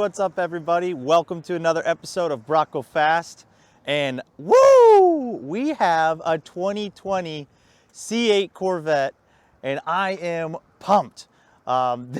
what's up everybody? Welcome to another episode of Bronco Fast. And woo! We have a 2020 C8 Corvette and I am pumped.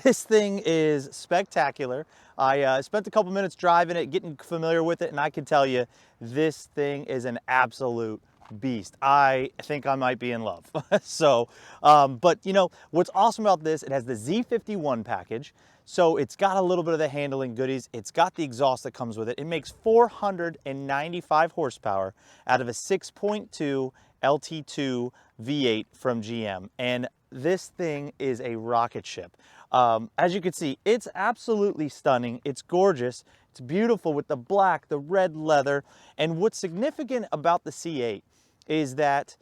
This thing is spectacular. I spent a couple minutes driving it, getting familiar with it, and I can tell you this thing is an absolute beast. I think I might be in love. But you know, what's awesome about this, it has the Z51 package. So it's got a little bit of the handling goodies. It's got the exhaust that comes with it. It makes 495 horsepower out of a 6.2 LT2 V8 from GM. And this thing is a rocket ship. As you can see, it's absolutely stunning. It's gorgeous. It's beautiful with the black, the red leather. And what's significant about the C8 is that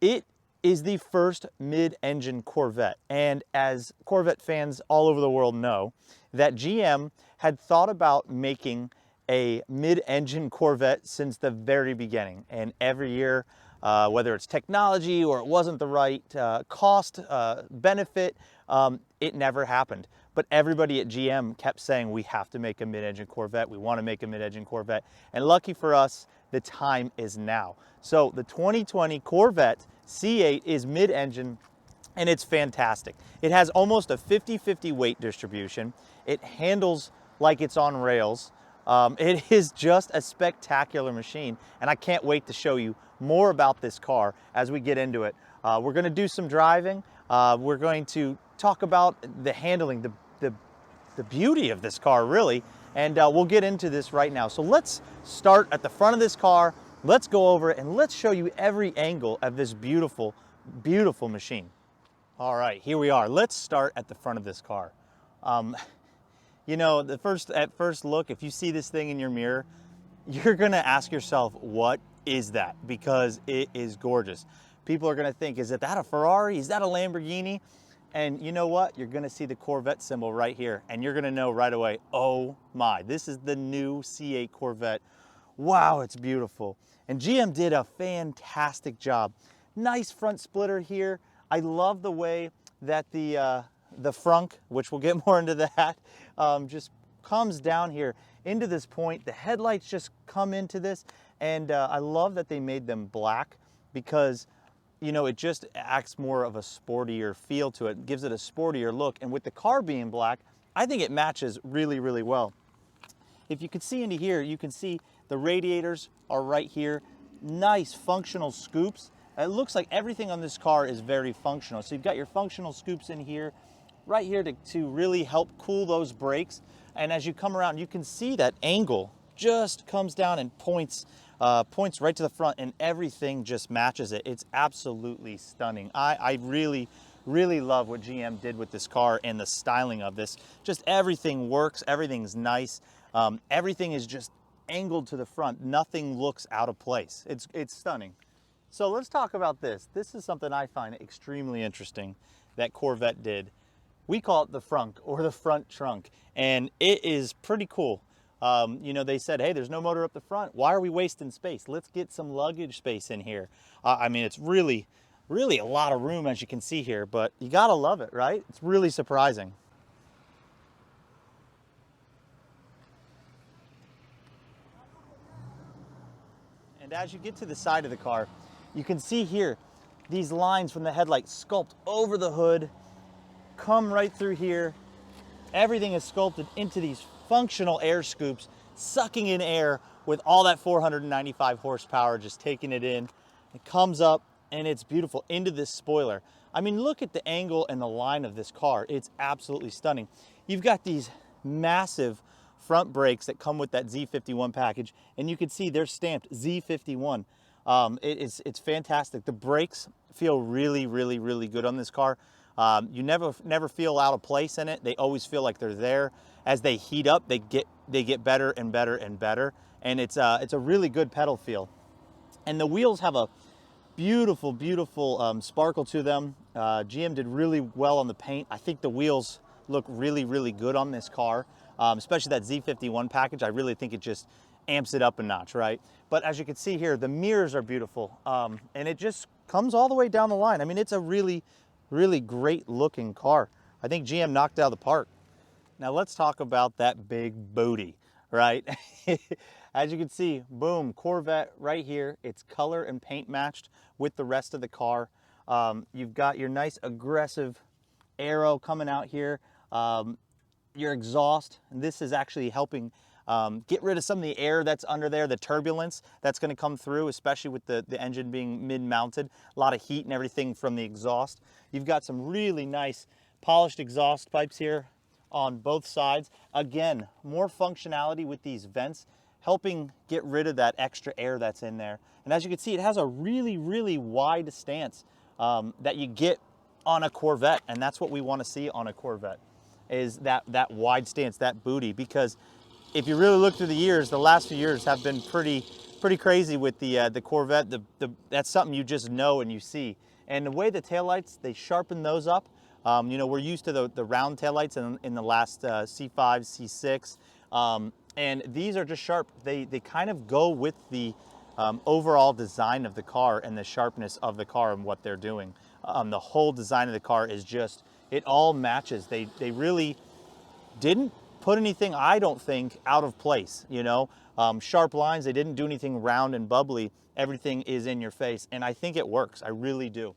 it is the first mid-engine Corvette. And as Corvette fans all over the world know, that GM had thought about making a mid-engine Corvette since the very beginning. And every year, whether it's technology or it wasn't the right cost, benefit, it never happened. But everybody at GM kept saying, we have to make a mid-engine Corvette. We want to make a mid-engine Corvette. And lucky for us, the time is now. So the 2020 Corvette C8 is mid-engine and it's fantastic. It has almost a 50-50 weight distribution. It handles like it's on rails. It is just a spectacular machine and I can't wait to show you more about this car as we get into it. We're going to do some driving. We're going to talk about the handling, the beauty of this car really, and we'll get into this right now. So let's start at the front of this car. Let's go over it and let's show you every angle of this beautiful, beautiful machine. All right, here we are. Let's start at the front of this car. You know, at first look, if you see this thing in your mirror, you're gonna ask yourself, what is that? Because it is gorgeous. People are gonna think, is that a Ferrari? Is that a Lamborghini? And you know what? You're gonna see the Corvette symbol right here and you're gonna know right away, oh my, this is the new C8 Corvette. Wow, it's beautiful. And GM did a fantastic job. Nice front splitter here. I love the way that the frunk, which we'll get more into that, just comes down here into this point. The headlights just come into this. And I love that they made them black because, you know, it just acts more of a sportier feel to it, gives it a sportier look. And with the car being black, I think it matches really, really well. If you can see into here, you can see the radiators are right here. Nice functional scoops. It looks like everything on this car is very functional. So you've got your functional scoops in here, right here to really help cool those brakes. And as you come around, you can see that angle just comes down and points right to the front and everything just matches it. It's absolutely stunning. I really, really love what GM did with this car and the styling of this. Just everything works, everything's nice. Everything is just angled to the front. Nothing looks out of place. It's stunning. So let's talk about this. This is something I find extremely interesting that Corvette did. We call it the frunk or the front trunk, and it is pretty cool. You know, they said, hey, there's no motor up the front. Why are we wasting space? Let's get some luggage space in here. I mean, it's really, really a lot of room as you can see here, but you gotta love it, right? It's really surprising. And as you get to the side of the car, you can see here, these lines from the headlights sculpt over the hood, come right through here. Everything is sculpted into these functional air scoops, sucking in air with all that 495 horsepower, just taking it in. It comes up and it's beautiful into this spoiler. I mean, look at the angle and the line of this car. It's absolutely stunning. You've got these massive front brakes that come with that Z51 package, and you can see they're stamped Z51. It's fantastic. The brakes feel really, really, really good on this car. You never feel out of place in it. They always feel like they're there. As they heat up, they get better and better and better. And it's a really good pedal feel. And the wheels have a beautiful, beautiful sparkle to them. GM did really well on the paint. I think the wheels look really, really good on this car, especially that Z51 package. I really think it just amps it up a notch, right? But as you can see here, the mirrors are beautiful. And it just comes all the way down the line. I mean, it's a really, really great looking car. I think GM knocked it out of the park. Now let's talk about that big booty, right? As you can see, boom, Corvette right here. It's color and paint matched with the rest of the car. You've got your nice aggressive aero coming out here. Your exhaust, and this is actually helping get rid of some of the air that's under there, the turbulence that's going to come through, especially with the engine being mid-mounted. A lot of heat and everything from the exhaust. You've got some really nice polished exhaust pipes here on both sides. Again, more functionality with these vents, helping get rid of that extra air that's in there. And as you can see, it has a really, really wide stance that you get on a Corvette, and that's what we want to see on a Corvette, is that wide stance, that booty. Because if you really look through the years, the last few years have been pretty crazy with the Corvette. That's something you just know and you see. And the way the taillights, they sharpen those up. You know, we're used to the round taillights in the last C5, C6, and these are just sharp. They kind of go with the overall design of the car and the sharpness of the car and what they're doing. The whole design of the car is just, it all matches. They really didn't put anything, I don't think, out of place, you know. Sharp lines, they didn't do anything round and bubbly. Everything is in your face, and I think it works. I really do.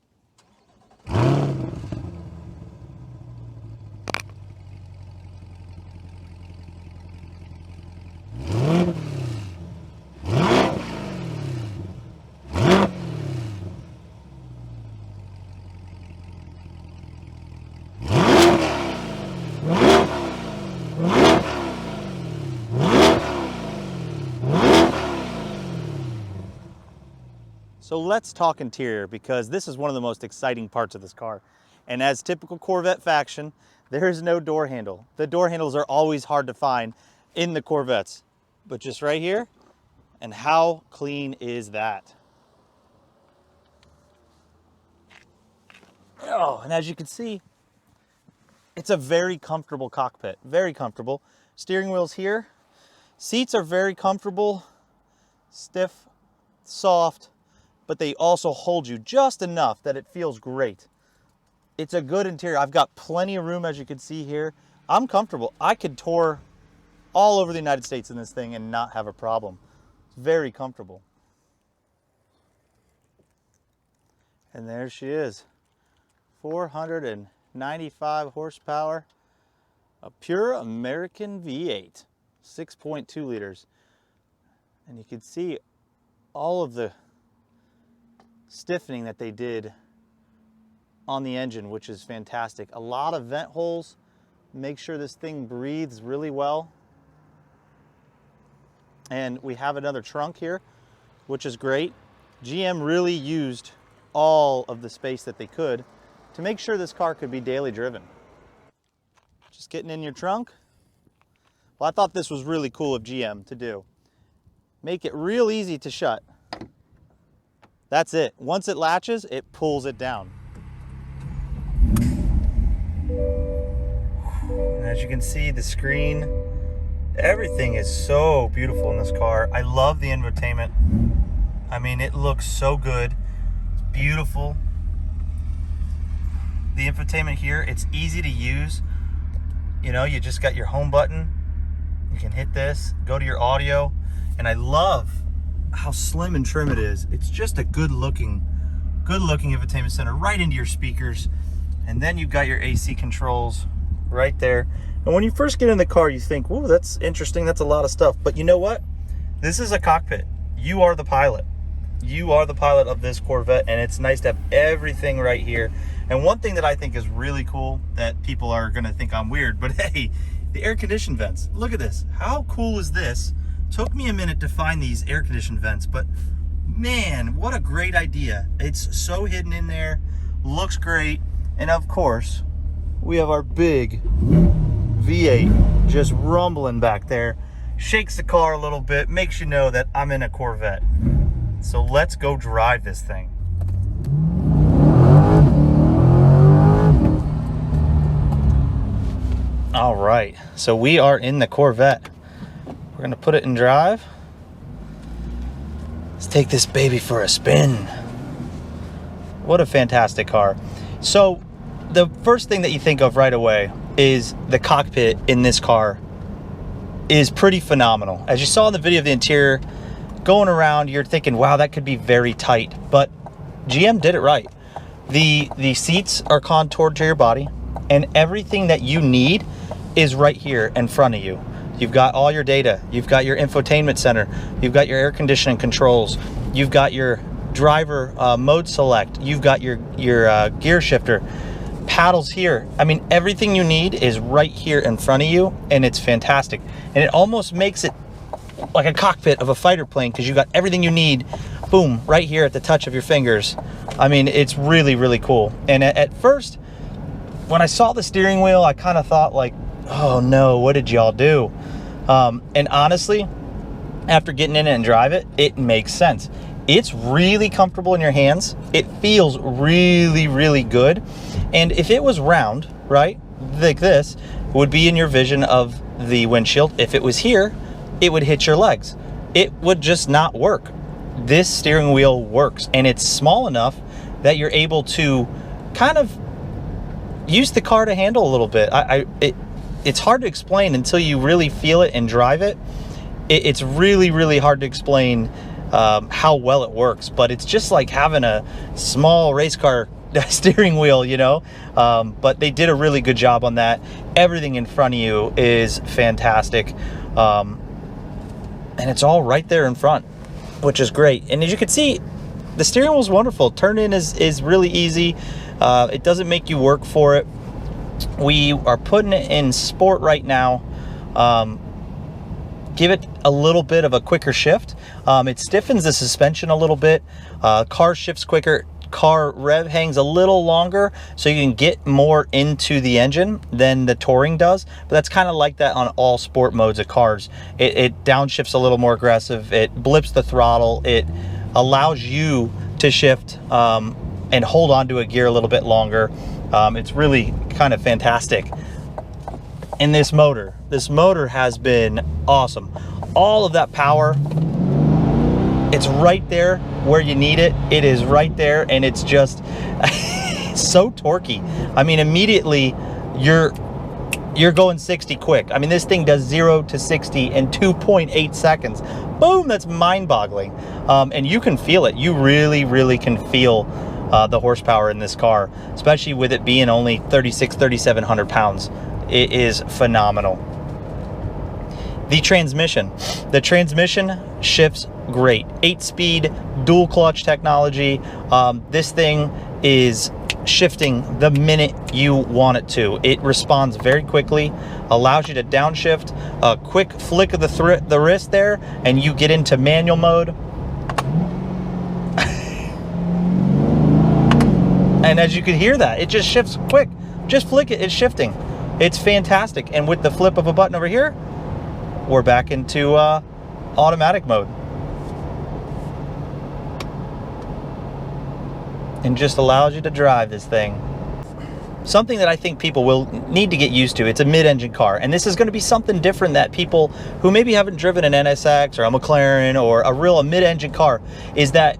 So let's talk interior, because this is one of the most exciting parts of this car. And as typical Corvette faction, there is no door handle. The door handles are always hard to find in the Corvettes, but just right here, and how clean is that? Oh, and as you can see, it's a very comfortable cockpit, very comfortable. Steering wheel's here. Seats are very comfortable, stiff, soft, but they also hold you just enough that it feels great. It's a good interior. I've got plenty of room, as you can see here. I'm comfortable. I could tour all over the United States in this thing and not have a problem. It's very comfortable. And there she is. 495 horsepower. A pure American V8. 6.2 liters. And you can see all of the stiffening that they did on the engine, which is fantastic. A lot of vent holes. Make sure this thing breathes really well. And we have another trunk here, which is great. GM really used all of the space that they could to make sure this car could be daily driven. Just getting in your trunk. Well, I thought this was really cool of GM to do. Make it real easy to shut. That's it. Once it latches, it pulls it down. And as you can see, the screen, everything is so beautiful in this car. I love the infotainment. I mean, it looks so good. It's beautiful. The infotainment here, it's easy to use. You know, you just got your home button. You can hit this, go to your audio. And I love how slim and trim it is. It's just a good looking infotainment center right into your speakers. And then you've got your AC controls right there. And when you first get in the car, you think, whoa, that's interesting. That's a lot of stuff. But you know what? This is a cockpit. You are the pilot. You are the pilot of this Corvette, and it's nice to have everything right here. And one thing that I think is really cool that people are gonna think I'm weird, but hey, the air conditioned vents. Look at this. How cool is this? Took me a minute to find these air conditioned vents, but man, what a great idea. It's so hidden in there, looks great. And of course, we have our big V8 just rumbling back there. Shakes the car a little bit, makes you know that I'm in a Corvette. So let's go drive this thing. All right, so we are in the Corvette. We're gonna put it in drive. Let's take this baby for a spin. What a fantastic car. So the first thing that you think of right away is the cockpit in this car is pretty phenomenal. As you saw in the video of the interior, going around, you're thinking, wow, that could be very tight, but GM did it right. The seats are contoured to your body, and everything that you need is right here in front of you. You've got all your data, you've got your infotainment center, you've got your air conditioning controls, you've got your driver mode select, you've got your gear shifter, paddles here. I mean, everything you need is right here in front of you, and it's fantastic. And it almost makes it like a cockpit of a fighter plane, because you got everything you need, boom, right here at the touch of your fingers. I mean, it's really, really cool. And at first, when I saw the steering wheel, I kind of thought like, oh no, what did y'all do? And honestly, after getting in it and drive it, it makes sense. It's really comfortable in your hands. It feels really, really good. And if it was round, right, like this, it would be in your vision of the windshield. If it was here, it would hit your legs. It would just not work. This steering wheel works, and it's small enough that you're able to kind of use the car to handle a little bit. It's hard to explain until you really feel it and drive it. It's really, really hard to explain how well it works, but it's just like having a small race car steering wheel, you know. But they did a really good job on that. Everything in front of you is fantastic, and it's all right there in front, which is great. And as you can see, the steering wheel is wonderful. Turn in is really easy. It doesn't make you work for it. We are putting it in sport right now. Give it a little bit of a quicker shift. It stiffens the suspension a little bit. Car shifts quicker. Car rev hangs a little longer, so you can get more into the engine than the touring does. But that's kind of like that on all sport modes of cars. It downshifts a little more aggressive. It blips the throttle. It allows you to shift and hold on to a gear a little bit longer. It's really kind of fantastic. And this motor has been awesome. All of that power, it's right there where you need it. It is right there, and it's just so torquey. I mean, immediately you're going 60 quick. I mean, this thing does 0 to 60 in 2.8 seconds. Boom, that's mind-boggling. And you can feel it. You really, really can feel the horsepower in this car, especially with it being only 3,700 pounds. It is phenomenal. The transmission shifts great. 8-speed dual clutch technology. This thing is shifting the minute you want it to. It responds very quickly, allows you to downshift, a quick flick of the wrist there, and you get into manual mode. And as you can hear that, it just shifts quick. Just flick it, it's shifting. It's fantastic. And with the flip of a button over here, we're back into automatic mode. And just allows you to drive this thing. Something that I think people will need to get used to, it's a mid-engine car. And this is going to be something different that people who maybe haven't driven an NSX or a McLaren or a mid-engine car, is that,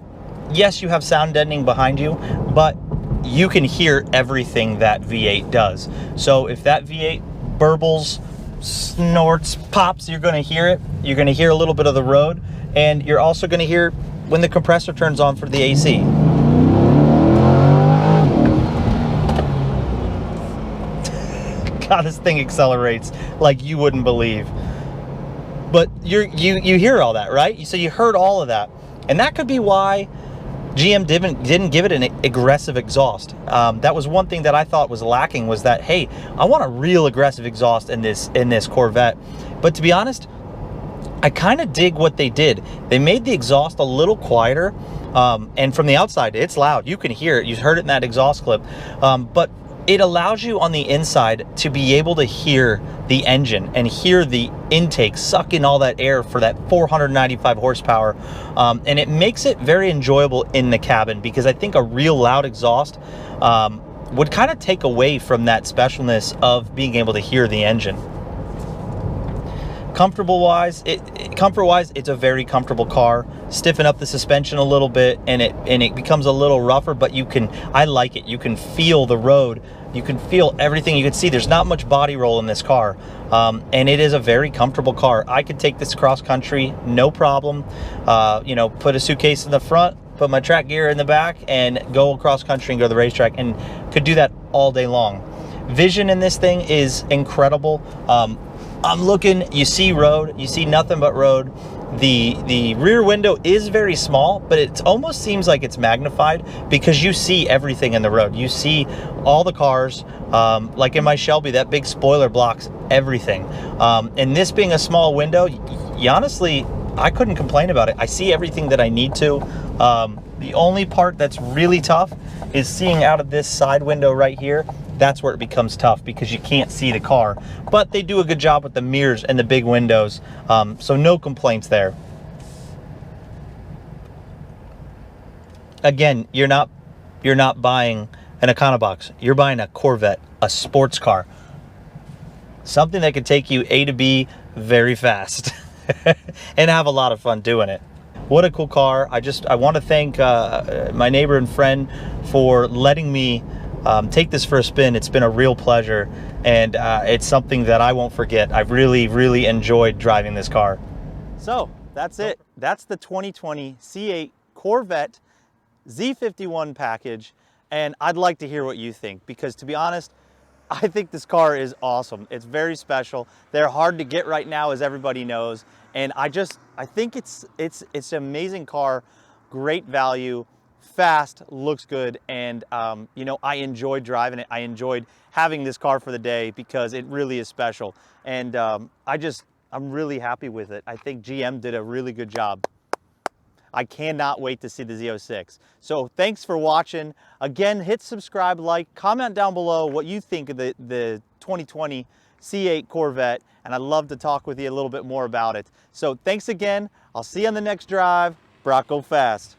yes, you have sound deadening behind you, but you can hear everything that V8 does. So if that V8 burbles, snorts, pops, you're going to hear it. You're going to hear a little bit of the road, and you're also going to hear when the compressor turns on for the AC. God, this thing accelerates like you wouldn't believe. But you hear all that, right? So you heard all of that, and that could be why GM didn't give it an aggressive exhaust. That was one thing that I thought was lacking, was that, hey, I want a real aggressive exhaust in this Corvette. But to be honest, I kind of dig what they did. They made the exhaust a little quieter, and from the outside, it's loud. You can hear it. You heard it in that exhaust clip. But it allows you on the inside to be able to hear the engine and hear the intake suck in all that air for that 495 horsepower. And it makes it very enjoyable in the cabin, because I think a real loud exhaust would kind of take away from that specialness of being able to hear the engine. comfort-wise, it's a very comfortable car. Stiffen up the suspension a little bit, and it becomes a little rougher, but I like it. You can feel the road. You can feel everything. You can see there's not much body roll in this car, and it is a very comfortable car. I could take this cross country, no problem. You know, put a suitcase in the front, put my track gear in the back, and go across country and go to the racetrack, and could do that all day long. Vision in this thing is incredible. I'm looking, you see road, you see nothing but road. The rear window is very small, but it almost seems like it's magnified because you see everything in the road. You see all the cars, like in my Shelby, that big spoiler blocks everything. And this being a small window, honestly, I couldn't complain about it. I see everything that I need to. The only part that's really tough is seeing out of this side window right here. That's where it becomes tough because you can't see the car. But they do a good job with the mirrors and the big windows, so no complaints there. Again, you're not buying an Econobox. You're buying a Corvette, a sports car, something that could take you A to B very fast and have a lot of fun doing it. What a cool car. I want to thank my neighbor and friend for letting me take this for a spin. It's been a real pleasure, and it's something that I won't forget. I've really enjoyed driving this car. So that's it. That's the 2020 C8 Corvette Z51 package, and I'd like to hear what you think, because to be honest, I think this car is awesome. It's very special. They're hard to get right now, as everybody knows, and I think it's an amazing car, great value, fast, looks good, and you know, I enjoyed driving it. I enjoyed having this car for the day because it really is special, and I'm really happy with it. I think GM did a really good job. I cannot wait to see the Z06. So thanks for watching. Again, hit subscribe, like, comment down below what you think of the 2020 C8 Corvette, and I'd love to talk with you a little bit more about it. So thanks again. I'll see you on the next drive. Brock, go fast.